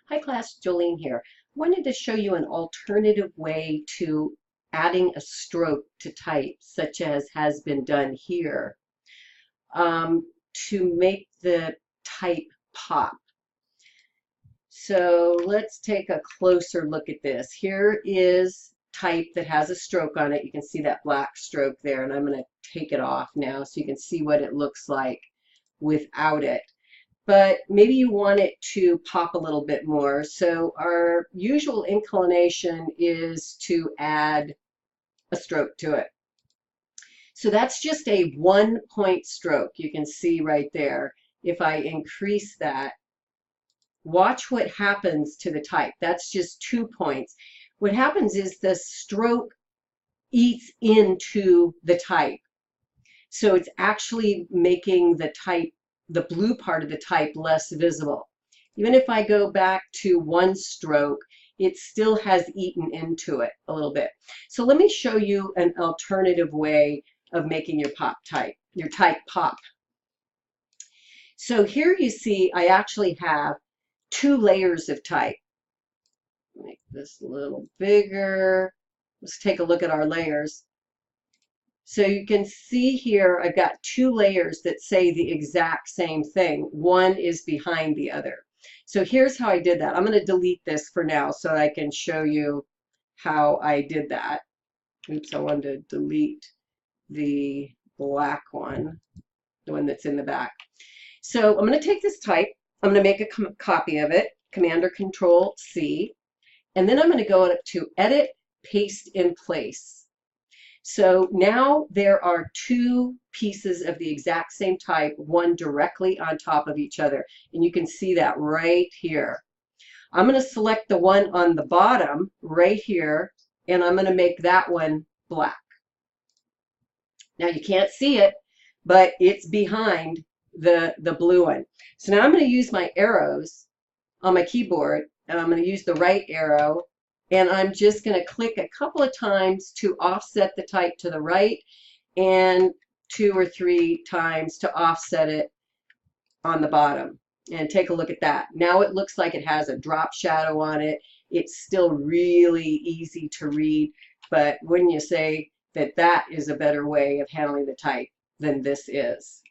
Hi class, Jolene here. Wanted to show you an alternative way to adding a stroke to type, such as has been done here, to make the type pop. So let's take a closer look at this. Here is type that has a stroke on it. You can see that black stroke there, and I'm going to take it off now so you can see what it looks like without it. But maybe you want it to pop a little bit more. So our usual inclination is to add a stroke to it. So that's just a 1-point stroke. You can see right there. If I increase that, watch what happens to the type. That's just 2 points. What happens is the stroke eats into the type. So it's actually making the type, the blue part of the type, less visible. Even if I go back to 1 stroke, it still has eaten into it a little bit. So let me show you an alternative way of making your type pop. So here you see I actually have 2 layers of type. Make this a little bigger. Let's take a look at our layers. So you can see here I've got 2 layers that say the exact same thing. One is behind the other. So here's how I did that. I'm going to delete this for now so I can show you how I did that. Oops, I wanted to delete the black one, the one that's in the back. So I'm going to take this type. I'm going to make a copy of it, Command or Control C, and then I'm going to go up to Edit, Paste in Place. So now there are 2 pieces of the exact same type, one directly on top of each other. And you can see that right here. I'm going to select the one on the bottom right here, and I'm going to make that one black. Now you can't see it, but it's behind the blue one. So now I'm going to use my arrows on my keyboard, and I'm going to use the right arrow. And I'm just going to click a couple of times to offset the type to the right and 2 or 3 times to offset it on the bottom. And take a look at that. Now it looks like it has a drop shadow on it. It's still really easy to read, but wouldn't you say that that is a better way of handling the type than this is?